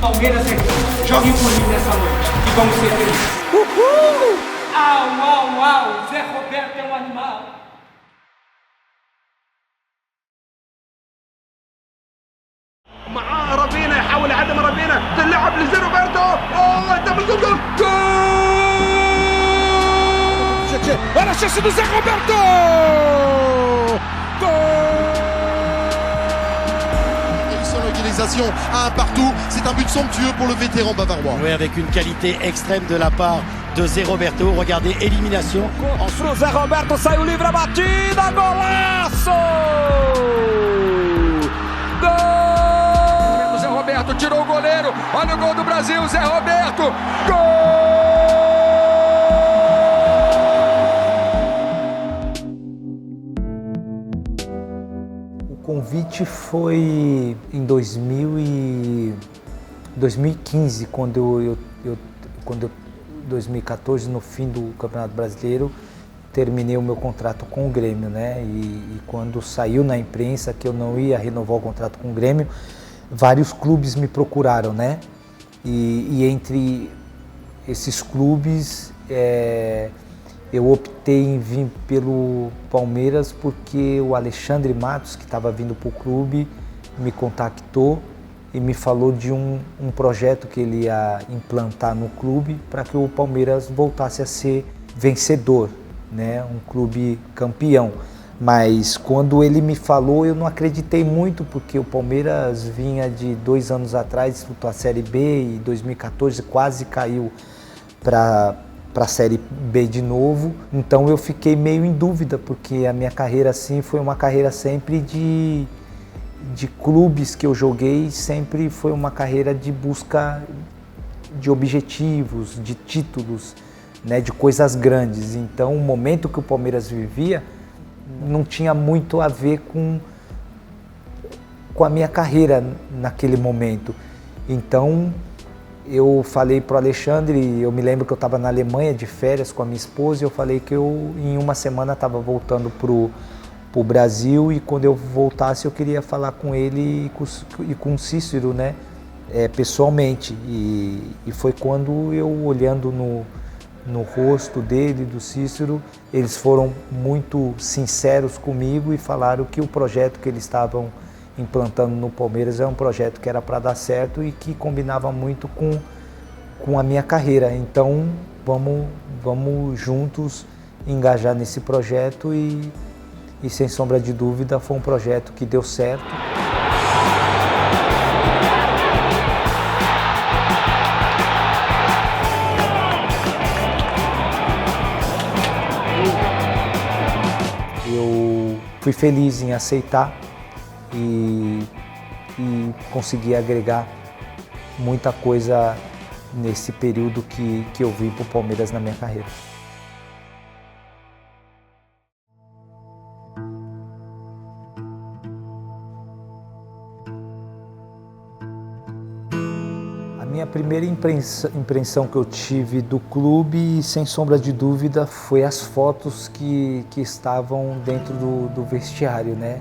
Palmeiras é aqui. Joguem por mim nessa noite e vamos ser felizes. Uhul! Au, au, au! Zé Roberto é um animal. مع رافينا يحاول عدم رافينا تلعب لزي روبرتو قدام الجول جول olha a chance do Zé Roberto Son organisation à un partout, c'est un but somptueux pour le vétéran bavarois. Oui, avec une qualité extrême de la part de Zé Roberto. Regardez, élimination. O Zé Roberto saiu livre a batida, golaço! Gol! Zé Roberto tirou o goleiro, olha o gol do Brasil, Zé Roberto! Gol! O convite foi em 2015, quando 2014, no fim do Campeonato Brasileiro, terminei o meu contrato com o Grêmio, né? E quando saiu na imprensa que eu não ia renovar o contrato com o Grêmio, vários clubes me procuraram, né? E entre esses clubes, eu optei em vir pelo Palmeiras porque o Alexandre Matos, que estava vindo para o clube, me contactou e me falou de um projeto que ele ia implantar no clube para que o Palmeiras voltasse a ser vencedor, né? Um clube campeão. Mas quando ele me falou, eu não acreditei muito, porque o Palmeiras vinha de 2 anos atrás, disputou a Série B e em 2014 quase caiu para a Série B de novo. Então eu fiquei meio em dúvida, porque a minha carreira assim foi uma carreira sempre de clubes que eu joguei, sempre foi uma carreira de busca de objetivos, de títulos, né, de coisas grandes. Então o momento que o Palmeiras vivia não tinha muito a ver com a minha carreira naquele momento. Então eu falei para o Alexandre, eu me lembro que eu estava na Alemanha de férias com a minha esposa, e eu falei que eu em uma semana estava voltando para o Brasil, e quando eu voltasse eu queria falar com ele e com o Cícero, né, pessoalmente. E foi quando eu, olhando no rosto dele, do Cícero, eles foram muito sinceros comigo e falaram que o projeto que eles estavam implantando no Palmeiras é um projeto que era para dar certo e que combinava muito com a minha carreira. Então vamos juntos engajar nesse projeto, e sem sombra de dúvida foi um projeto que deu certo. Eu fui feliz em aceitar e consegui agregar muita coisa nesse período que eu vim para o Palmeiras na minha carreira. A minha primeira impressão que eu tive do clube, sem sombra de dúvida, foi as fotos que estavam dentro do vestiário, né?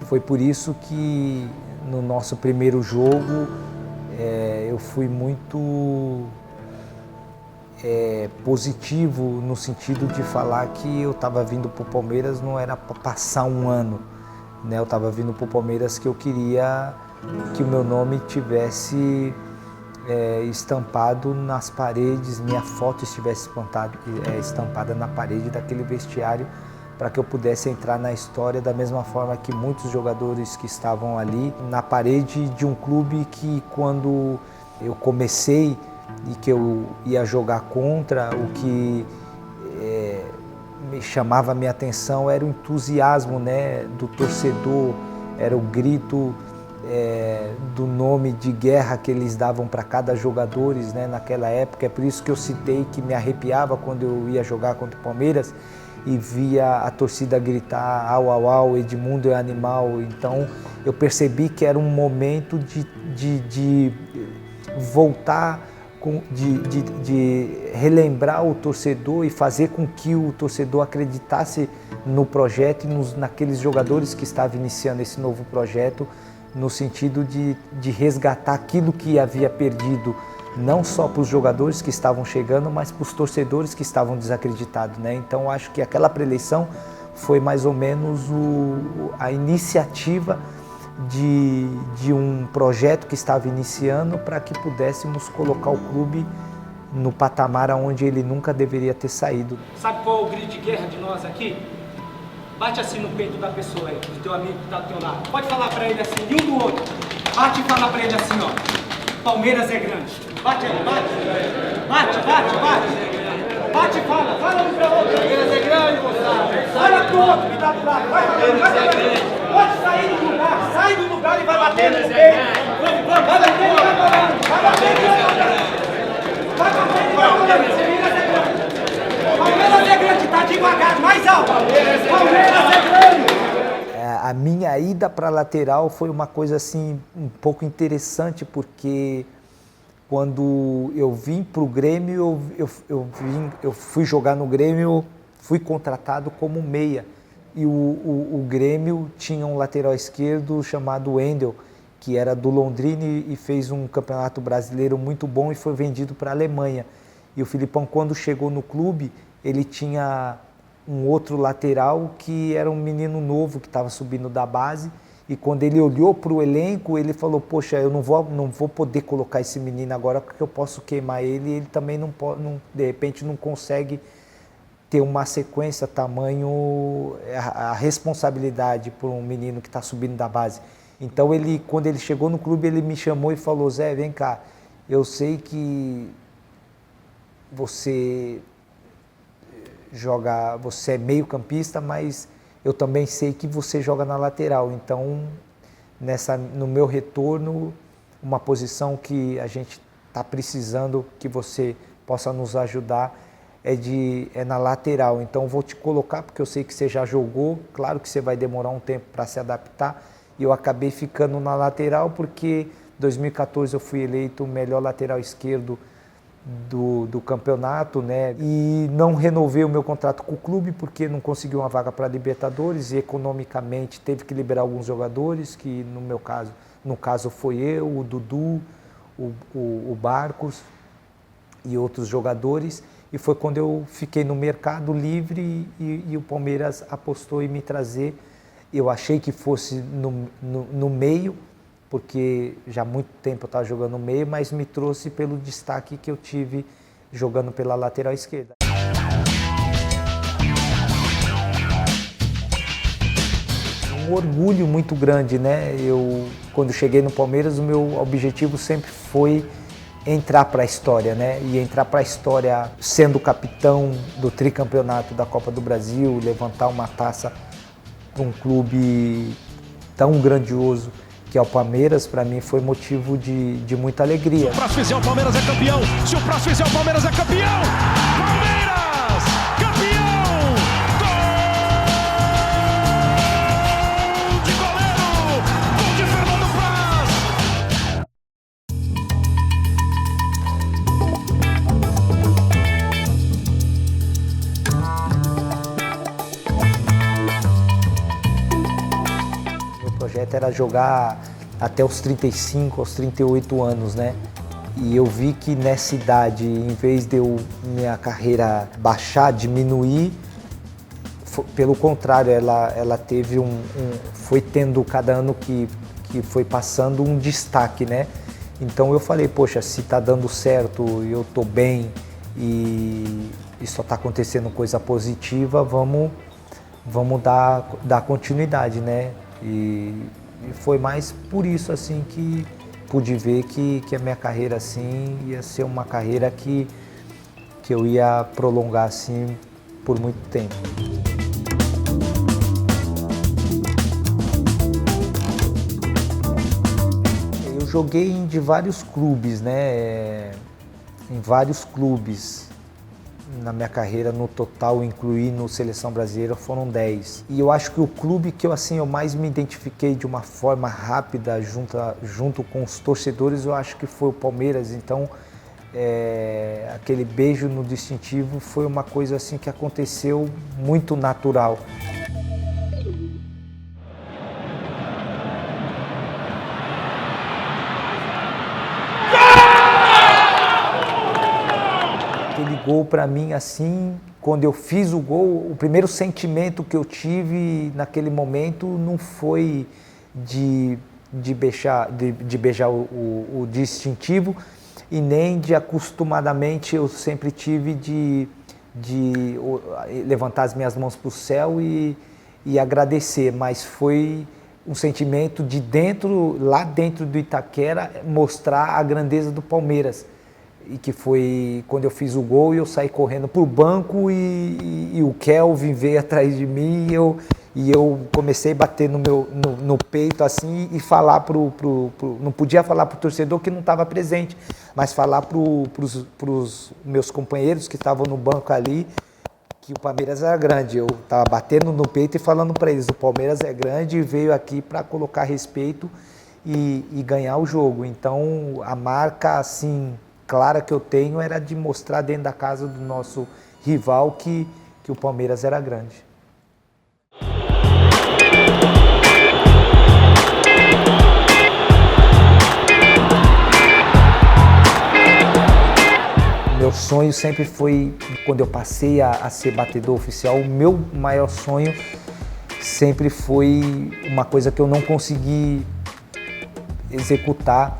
Foi por isso que no nosso primeiro jogo eu fui muito positivo, no sentido de falar que eu estava vindo para o Palmeiras, não era para passar um ano, né? Eu estava vindo para o Palmeiras que eu queria que o meu nome tivesse estampado nas paredes, minha foto estivesse estampada na parede daquele vestiário, para que eu pudesse entrar na história da mesma forma que muitos jogadores que estavam ali, na parede de um clube que, quando eu comecei e que eu ia jogar contra, o que me chamava a minha atenção era o entusiasmo, né, do torcedor, era o grito do nome de guerra que eles davam para cada jogador, né, naquela época. É por isso que eu citei que me arrepiava quando eu ia jogar contra o Palmeiras e via a torcida gritar au, au, au, Edmundo é animal. Então eu percebi que era um momento de voltar, de relembrar o torcedor e fazer com que o torcedor acreditasse no projeto e naqueles jogadores que estavam iniciando esse novo projeto, no sentido de resgatar aquilo que havia perdido, não só para os jogadores que estavam chegando, mas para os torcedores que estavam desacreditados, né? Então acho que aquela pré-eleição foi mais ou menos a iniciativa de um projeto que estava iniciando para que pudéssemos colocar o clube no patamar onde ele nunca deveria ter saído. Sabe qual é o grito de guerra de nós aqui? Bate assim no peito da pessoa aí, do teu amigo que está do teu lado. Pode falar para ele assim, de um do outro. Bate e fala para ele assim, ó. Palmeiras é grande. Bate aí, bate. Bate, bate, bate. Bate e fala. Fala um para o outro. Palmeiras é grande, moçada. Fala pro outro que está do lado. Vai, pode sair do lugar. Sai do lugar e vai batendo no peito. Vai batendo e vai falando. Vai batendo e vai falando. Vai batendo e vai falando. Palmeiras é grande. Palmeiras é grande, tá devagar, mais alto. Palmeiras é grande. A minha ida para a lateral foi uma coisa assim um pouco interessante, porque quando eu vim para o Grêmio, eu fui jogar no Grêmio, fui contratado como meia. E o Grêmio tinha um lateral esquerdo chamado Wendel, que era do Londrina e fez um campeonato brasileiro muito bom e foi vendido para a Alemanha. E o Filipão, quando chegou no clube, ele tinha um outro lateral que era um menino novo que estava subindo da base, e quando ele olhou para o elenco, ele falou, poxa, eu não vou poder colocar esse menino agora porque eu posso queimar ele, e ele também de repente não consegue ter uma sequência, tamanho, a responsabilidade por um menino que está subindo da base. Então, quando ele chegou no clube, ele me chamou e falou, Zé, vem cá, eu sei que você é meio campista, mas eu também sei que você joga na lateral. Então, no meu retorno, uma posição que a gente está precisando que você possa nos ajudar é na lateral. Então, vou te colocar, porque eu sei que você já jogou, claro que você vai demorar um tempo para se adaptar, e eu acabei ficando na lateral porque em 2014 eu fui eleito o melhor lateral esquerdo do campeonato, né? E não renovei o meu contrato com o clube porque não consegui uma vaga para a Libertadores e economicamente teve que liberar alguns jogadores, que no caso foi eu, o Dudu, o Barcos e outros jogadores, e foi quando eu fiquei no mercado livre e o Palmeiras apostou em me trazer. Eu achei que fosse no meio, porque já há muito tempo eu estava jogando no meio, mas me trouxe pelo destaque que eu tive jogando pela lateral esquerda. Um orgulho muito grande, né? Quando cheguei no Palmeiras, o meu objetivo sempre foi entrar para a história, né? E entrar para a história sendo capitão do tricampeonato da Copa do Brasil, levantar uma taça para um clube tão grandioso que é o Palmeiras, para mim foi motivo de muita alegria. Se o próximo fizer, o Palmeiras é campeão! Se o próximo fizer, o Palmeiras é campeão! Palmeiras! Campeão! Gol de goleiro! Gol de Fernando Praz! Meu projeto era jogar até os 35, aos 38 anos, né? E eu vi que nessa idade, em vez de minha carreira baixar, diminuir, pelo contrário, ela teve foi tendo cada ano que foi passando um destaque, né? Então eu falei, poxa, se tá dando certo, eu tô bem e só tá acontecendo coisa positiva, vamos dar continuidade, né? E foi mais por isso assim que pude ver que a minha carreira assim ia ser uma carreira que eu ia prolongar assim por muito tempo. Eu joguei em vários clubes, né? Em vários clubes. Na minha carreira, no total, incluindo Seleção Brasileira, foram 10. E eu acho que o clube que eu mais me identifiquei de uma forma rápida junto com os torcedores, eu acho que foi o Palmeiras. Então, aquele beijo no distintivo foi uma coisa assim que aconteceu muito natural. gol para mim assim, quando eu fiz o gol, o primeiro sentimento que eu tive naquele momento não foi de beijar o distintivo e nem de acostumadamente eu sempre tive de levantar as minhas mãos para o céu e agradecer, mas foi um sentimento de dentro, lá dentro do Itaquera, mostrar a grandeza do Palmeiras. E que foi quando eu fiz o gol e eu saí correndo pro banco e o Kelvin veio atrás de mim e eu comecei a bater no peito assim e falar não podia falar pro torcedor que não estava presente, mas falar pros meus companheiros que estavam no banco ali que o Palmeiras era grande. Eu estava batendo no peito e falando para eles, o Palmeiras é grande e veio aqui para colocar respeito e ganhar o jogo. Então a marca assim clara que eu tenho era de mostrar dentro da casa do nosso rival que o Palmeiras era grande. Meu sonho sempre foi, quando eu passei a ser batedor oficial, o meu maior sonho sempre foi uma coisa que eu não consegui executar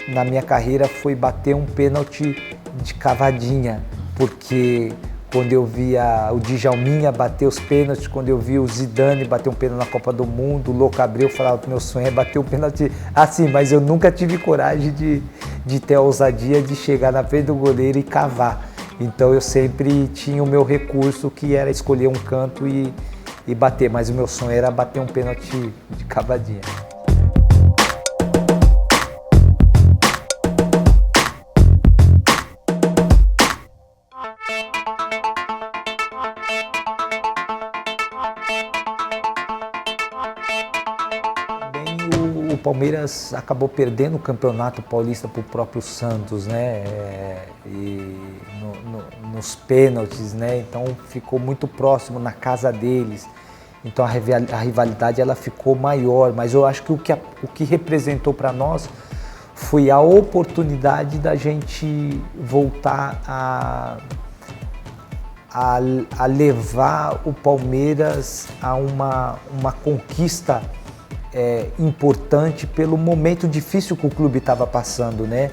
na minha carreira, foi bater um pênalti de cavadinha, porque quando eu via o Djalminha bater os pênaltis, quando eu vi o Zidane bater um pênalti na Copa do Mundo, o Louco Abreu falava que meu sonho é bater um pênalti assim, mas eu nunca tive coragem de ter a ousadia de chegar na frente do goleiro e cavar. Então eu sempre tinha o meu recurso, que era escolher um canto e bater, mas o meu sonho era bater um pênalti de cavadinha. O Palmeiras acabou perdendo o Campeonato Paulista para o próprio Santos, né? Nos pênaltis, né? Então ficou muito próximo na casa deles. Então a rivalidade ela ficou maior, mas eu acho que o que representou para nós foi a oportunidade da gente voltar a levar o Palmeiras a uma conquista importante pelo momento difícil que o clube estava passando, né,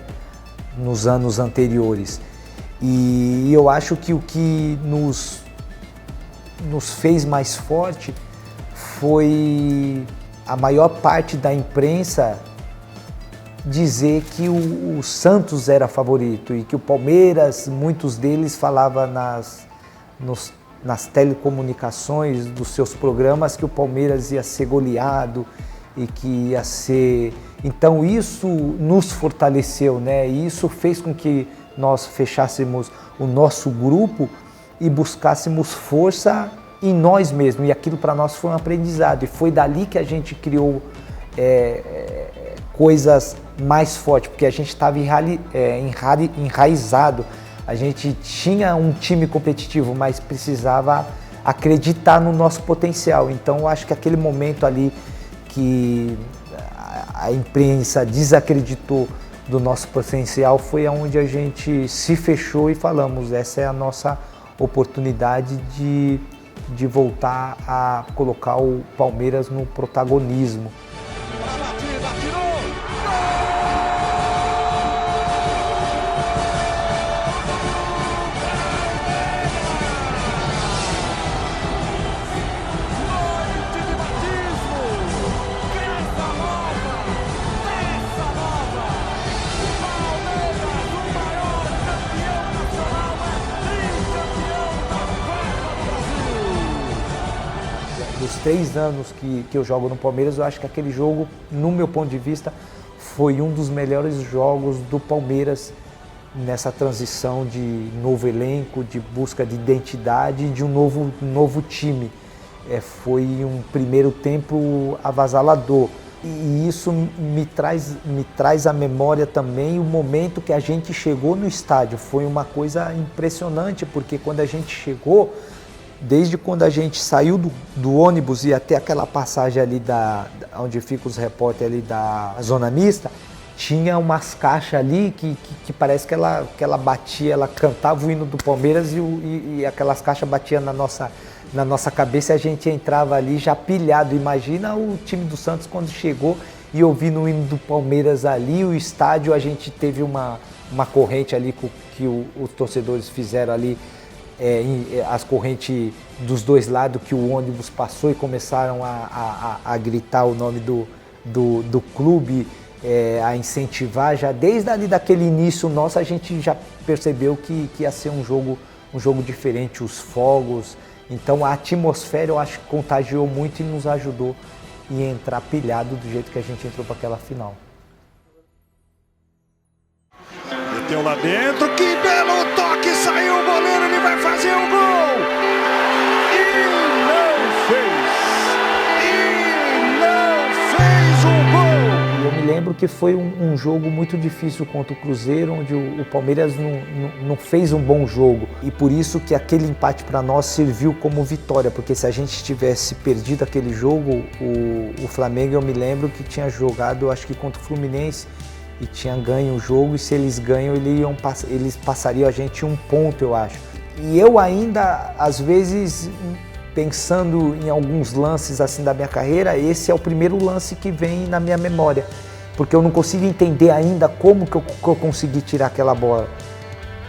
nos anos anteriores. E eu acho que o que nos fez mais forte foi a maior parte da imprensa dizer que o Santos era favorito e que o Palmeiras, muitos deles falavam nas telecomunicações dos seus programas que o Palmeiras ia ser goleado e que ia ser... Então isso nos fortaleceu, né? E isso fez com que nós fechássemos o nosso grupo e buscássemos força em nós mesmos. E aquilo para nós foi um aprendizado. E foi dali que a gente criou coisas mais fortes, porque a gente estava enraizado. A gente tinha um time competitivo, mas precisava acreditar no nosso potencial. Então eu acho que aquele momento ali que a imprensa desacreditou do nosso potencial foi onde a gente se fechou e falamos, essa é a nossa oportunidade de voltar a colocar o Palmeiras no protagonismo. Dos 3 anos que eu jogo no Palmeiras, eu acho que aquele jogo, no meu ponto de vista, foi um dos melhores jogos do Palmeiras nessa transição de novo elenco, de busca de identidade e de um novo time. Foi um primeiro tempo avassalador. E isso me traz à memória também o momento que a gente chegou no estádio. Foi uma coisa impressionante, porque quando a gente chegou, desde quando a gente saiu do ônibus e até aquela passagem ali onde ficam os repórteres ali da zona mista, tinha umas caixas ali que parece que ela batia, ela cantava o hino do Palmeiras e aquelas caixas batiam na nossa cabeça e a gente entrava ali já pilhado. Imagina o time do Santos quando chegou e ouvindo o hino do Palmeiras ali, o estádio, a gente teve uma corrente ali que os torcedores fizeram ali, as correntes dos dois lados, que o ônibus passou e começaram a gritar o nome do clube, a incentivar. Já desde ali daquele início nosso, a gente já percebeu que ia ser um jogo diferente, os fogos. Então a atmosfera, eu acho que contagiou muito e nos ajudou a entrar pilhado do jeito que a gente entrou para aquela final. Meteu lá dentro, que belo toque, saiu o goleiro, ele vai fazer o gol! E não fez o gol! Eu me lembro que foi um jogo muito difícil contra o Cruzeiro, onde o Palmeiras não fez um bom jogo. E por isso que aquele empate para nós serviu como vitória, porque se a gente tivesse perdido aquele jogo, o Flamengo, eu me lembro que tinha jogado, acho que contra o Fluminense, e tinha ganho o jogo, e se eles ganham, eles passariam a gente 1 ponto, eu acho. E eu ainda, às vezes, pensando em alguns lances assim da minha carreira, esse é o primeiro lance que vem na minha memória, porque eu não consigo entender ainda como que eu consegui tirar aquela bola.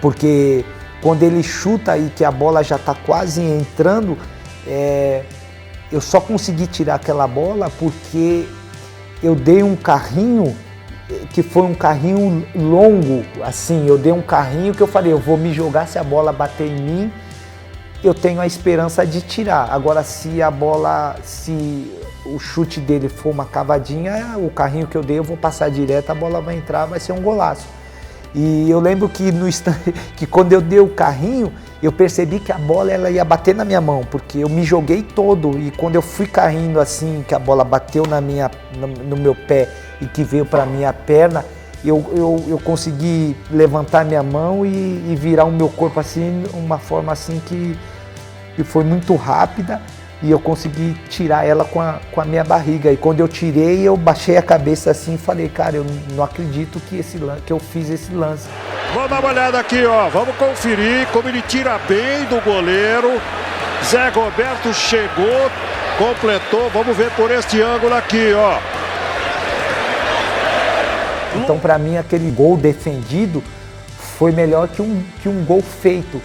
Porque quando ele chuta e que a bola já está quase entrando, eu só consegui tirar aquela bola porque eu dei um carrinho, que foi um carrinho longo, assim, eu dei um carrinho que eu falei, eu vou me jogar, se a bola bater em mim, eu tenho a esperança de tirar. Agora, se o chute dele for uma cavadinha, o carrinho que eu dei, eu vou passar direto, a bola vai entrar, vai ser um golaço. E eu lembro que no instante, que quando eu dei o carrinho, eu percebi que a bola ela ia bater na minha mão, porque eu me joguei todo, e quando eu fui caindo assim, que a bola bateu no meu pé e que veio para minha perna, eu consegui levantar minha mão e virar o meu corpo assim, uma forma assim que foi muito rápida, e eu consegui tirar ela com a minha barriga. E quando eu tirei, eu baixei a cabeça assim e falei, cara, eu não acredito que eu fiz esse lance. Vamos dar uma olhada aqui, ó. Vamos conferir como ele tira bem do goleiro. Zé Roberto chegou, completou. Vamos ver por este ângulo aqui, ó. Então, para mim, aquele gol defendido foi melhor que um gol feito.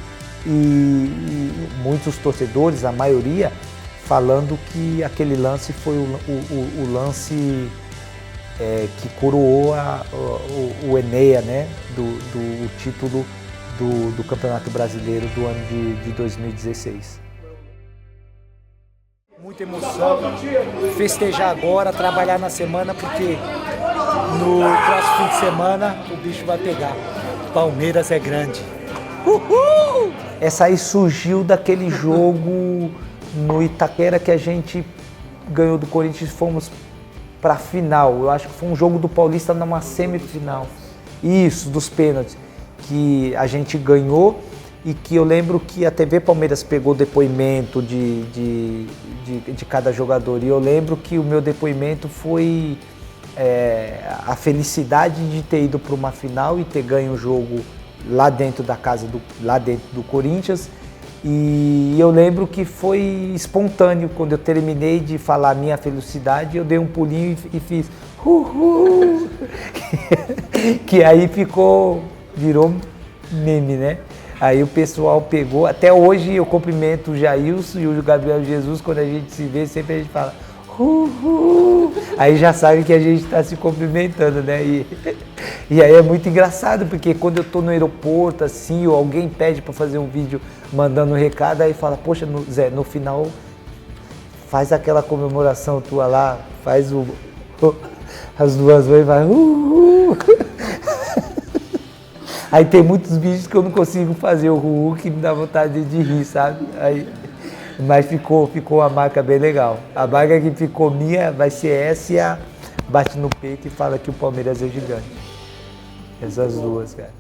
E muitos torcedores, a maioria, falando que aquele lance foi o lance que coroou o Enéa, né, do título do Campeonato Brasileiro do ano de 2016. Muita emoção, festejar agora, trabalhar na semana, porque no próximo fim de semana o bicho vai pegar. Palmeiras é grande. Uhul! Essa aí surgiu daquele jogo no Itaquera que a gente ganhou do Corinthians e fomos para a final. Eu acho que foi um jogo do Paulista numa semifinal. Isso, dos pênaltis, que a gente ganhou e que eu lembro que a TV Palmeiras pegou depoimento de cada jogador. E eu lembro que o meu depoimento foi a felicidade de ter ido para uma final e ter ganho o jogo lá dentro da casa, lá dentro do Corinthians. E eu lembro que foi espontâneo, quando eu terminei de falar a minha felicidade, eu dei um pulinho e fiz uhul, que aí virou meme, né? Aí o pessoal pegou, até hoje eu cumprimento o Jailson e o Gabriel Jesus, quando a gente se vê, sempre a gente fala uhul, aí já sabe que a gente está se cumprimentando, né? E aí é muito engraçado, porque quando eu estou no aeroporto, assim, ou alguém pede para fazer um vídeo mandando um recado, aí fala, poxa, Zé, no final faz aquela comemoração tua lá, faz as duas vezes, vai uhul. Aí tem muitos vídeos que eu não consigo fazer o uhul, que me dá vontade de rir, sabe? Mas ficou uma marca bem legal. A marca que ficou minha vai ser essa, e a bate no peito e fala que o Palmeiras é gigante. Essas duas, cara.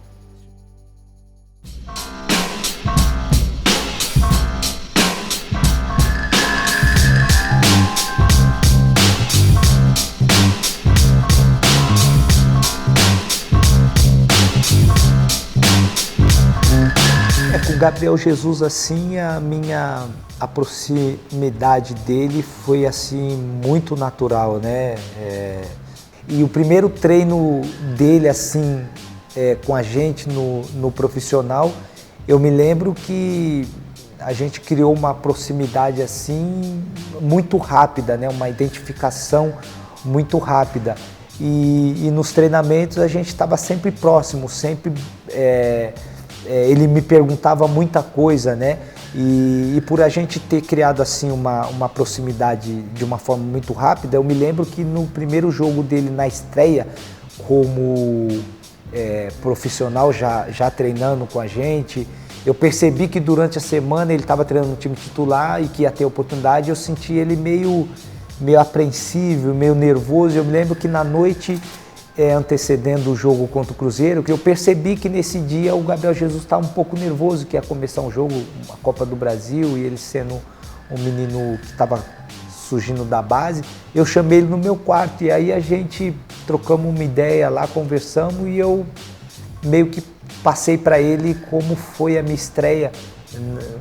Gabriel Jesus, assim, a proximidade dele foi assim muito natural, né? E o primeiro treino dele assim com a gente no profissional, eu me lembro que a gente criou uma proximidade assim muito rápida, né? Uma identificação muito rápida. E nos treinamentos a gente estava sempre próximo, sempre ele me perguntava muita coisa, né? E por a gente ter criado assim uma proximidade de uma forma muito rápida, eu me lembro que no primeiro jogo dele na estreia, como profissional já treinando com a gente, eu percebi que durante a semana ele estava treinando no time titular e que ia ter oportunidade. Eu senti ele meio apreensivo, meio nervoso. Eu me lembro que na noite antecedendo o jogo contra o Cruzeiro, que eu percebi que nesse dia o Gabriel Jesus estava um pouco nervoso, que ia começar um jogo, a Copa do Brasil, e ele sendo um menino que estava surgindo da base. Eu chamei ele no meu quarto e aí a gente trocamos uma ideia lá, conversamos, e eu meio que passei para ele como foi a minha estreia,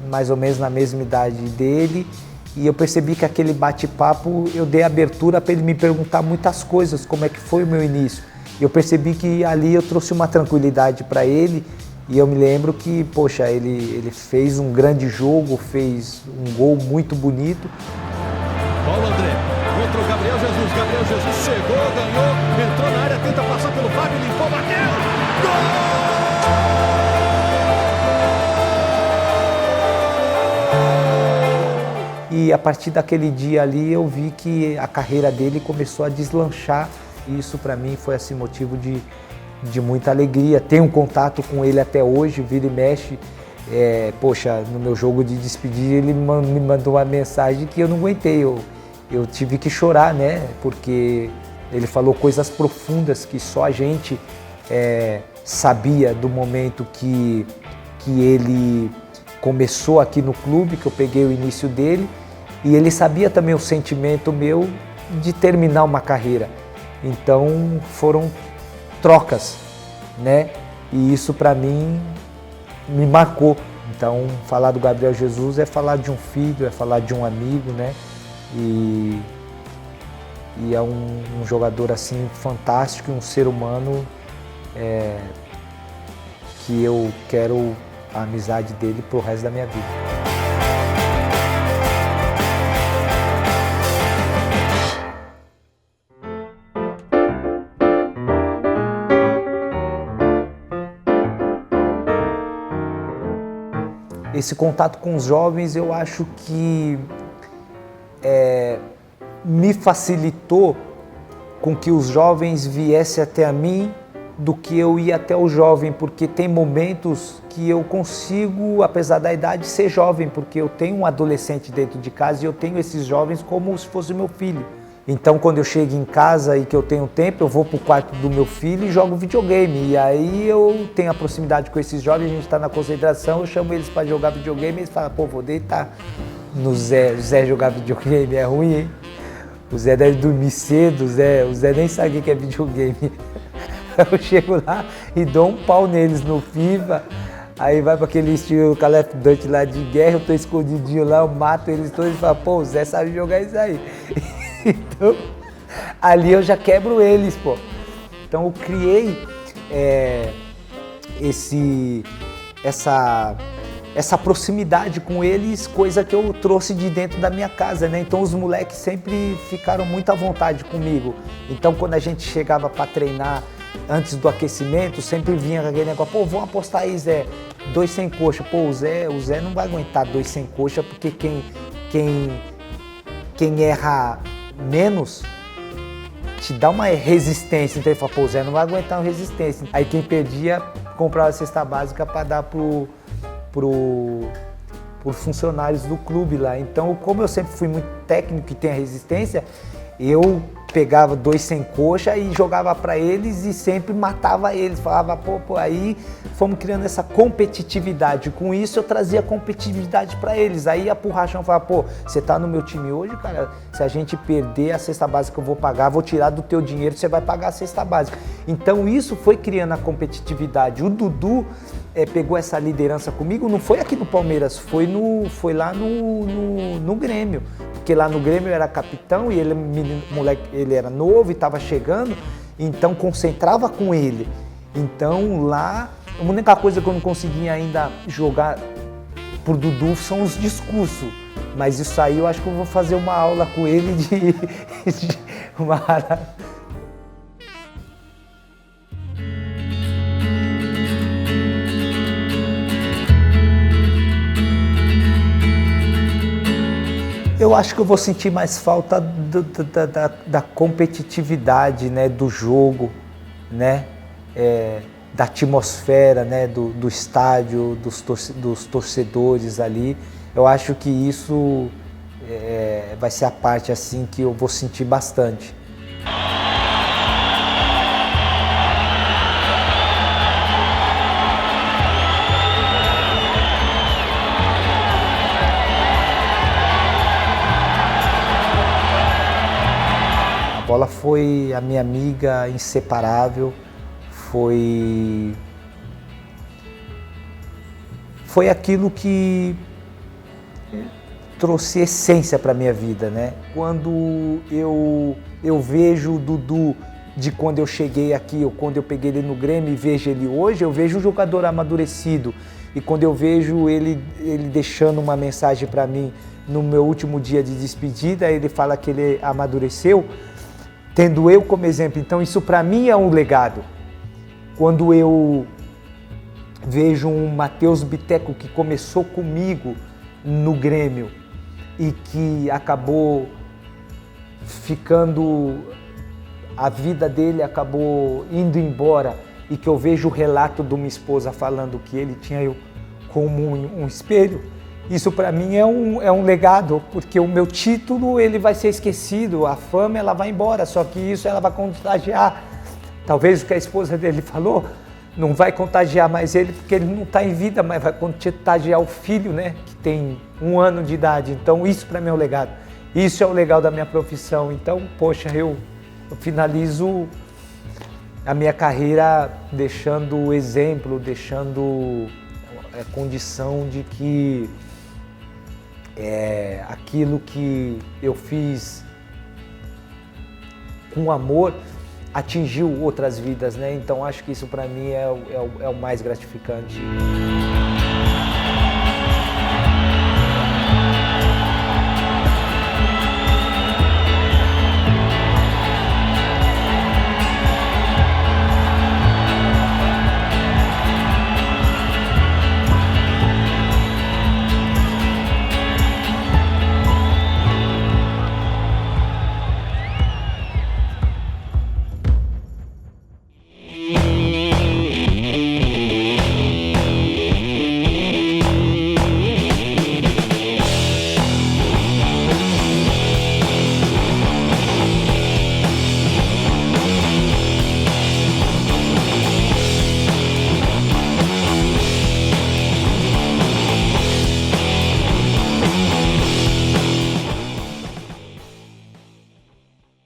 mais ou menos na mesma idade dele, e eu percebi que aquele bate-papo eu dei abertura para ele me perguntar muitas coisas, como é que foi o meu início. E eu percebi que ali eu trouxe uma tranquilidade para ele, e eu me lembro que, poxa, ele fez um grande jogo, fez um gol muito bonito. Paulo André contra o Gabriel Jesus. Gabriel Jesus chegou, ganhou, entrou na área, tenta passar pelo Fábio, limpou, bateu. Gol! E a partir daquele dia ali eu vi que a carreira dele começou a deslanchar. E isso para mim foi assim, motivo de muita alegria. Tenho um contato com ele até hoje, vira e mexe. Poxa, no meu jogo de despedida ele me mandou uma mensagem que eu não aguentei. Eu tive que chorar, né? Porque ele falou coisas profundas que só a gente sabia do momento que ele começou aqui no clube, que eu peguei o início dele, e ele sabia também o sentimento meu de terminar uma carreira. Então foram trocas, né? E isso para mim me marcou. Então falar do Gabriel Jesus é falar de um filho, é falar de um amigo, né? E é um jogador assim fantástico, um ser humano que eu quero a amizade dele pro resto da minha vida. Esse contato com os jovens, eu acho que me facilitou com que os jovens viessem até a mim do que eu ia até o jovem, porque tem momentos que eu consigo, apesar da idade, ser jovem, porque eu tenho um adolescente dentro de casa e eu tenho esses jovens como se fosse meu filho. Então, quando eu chego em casa e que eu tenho tempo, eu vou pro quarto do meu filho e jogo videogame. E aí eu tenho a proximidade com esses jovens, a gente está na concentração, eu chamo eles para jogar videogame e eles falam, pô, vou deitar no Zé. O Zé jogar videogame é ruim, hein? O Zé deve dormir cedo, o Zé nem sabe o que é videogame. Eu chego lá e dou um pau neles no FIFA, aí vai para aquele estilo Call of Duty lá de guerra, eu tô escondidinho lá, eu mato eles todos e falo, pô, o Zé sabe jogar isso aí. Então, ali eu já quebro eles, pô. Então eu criei essa proximidade com eles, coisa que eu trouxe de dentro da minha casa, né? Então os moleques sempre ficaram muito à vontade comigo. Então quando a gente chegava para treinar, antes do aquecimento, sempre vinha aquele negócio, pô, vamos apostar aí, Zé, 2 sem coxa. Pô, o Zé não vai aguentar 2 sem coxa, porque quem erra menos te dá uma resistência. Então ele fala, pô, o Zé não vai aguentar uma resistência. Aí quem perdia, comprava a cesta básica para dar por funcionários do clube lá. Então, como eu sempre fui muito técnico e tenho a resistência, eu pegava 2 sem coxa e jogava para eles e sempre matava eles. Falava, pô, aí fomos criando essa competitividade. Com isso eu trazia competitividade para eles. Aí a Purrachão falava, pô, você tá no meu time hoje, cara, se a gente perder a cesta básica eu vou pagar, vou tirar do teu dinheiro, você vai pagar a cesta básica. Então isso foi criando a competitividade. O Dudu pegou essa liderança comigo, não foi aqui no Palmeiras, foi lá no Grêmio. Porque lá no Grêmio eu era capitão e ele, moleque, ele era novo e estava chegando, então concentrava com ele. Então lá, a única coisa que eu não conseguia ainda jogar por Dudu são os discursos. Mas isso aí eu acho que eu vou fazer uma aula com ele Eu acho que eu vou sentir mais falta da competitividade, né, do jogo, né, da atmosfera, né, do estádio, dos torcedores ali. Eu acho que isso vai ser a parte assim que eu vou sentir bastante. A bola foi a minha amiga inseparável, foi aquilo que trouxe essência para a minha vida, né? Quando eu vejo o Dudu de quando eu cheguei aqui, ou quando eu peguei ele no Grêmio e vejo ele hoje, eu vejo um jogador amadurecido. E quando eu vejo ele deixando uma mensagem para mim no meu último dia de despedida, ele fala que ele amadureceu, tendo eu como exemplo. Então isso para mim é um legado. Quando eu vejo um Matheus Bittencourt que começou comigo no Grêmio e que acabou ficando, a vida dele acabou indo embora, e que eu vejo o relato de uma esposa falando que ele tinha eu como um espelho, isso para mim é um legado, porque o meu título ele vai ser esquecido, a fama ela vai embora, só que isso ela vai contagiar. Talvez o que a esposa dele falou não vai contagiar mais ele, porque ele não está em vida, mas vai contagiar o filho, né, que tem 1 ano de idade. Então isso para mim é o legado. Isso é o legal da minha profissão. Então, poxa, eu finalizo a minha carreira deixando exemplo, deixando condição de que aquilo que eu fiz com amor atingiu outras vidas, né? Então acho que isso para mim é o mais gratificante.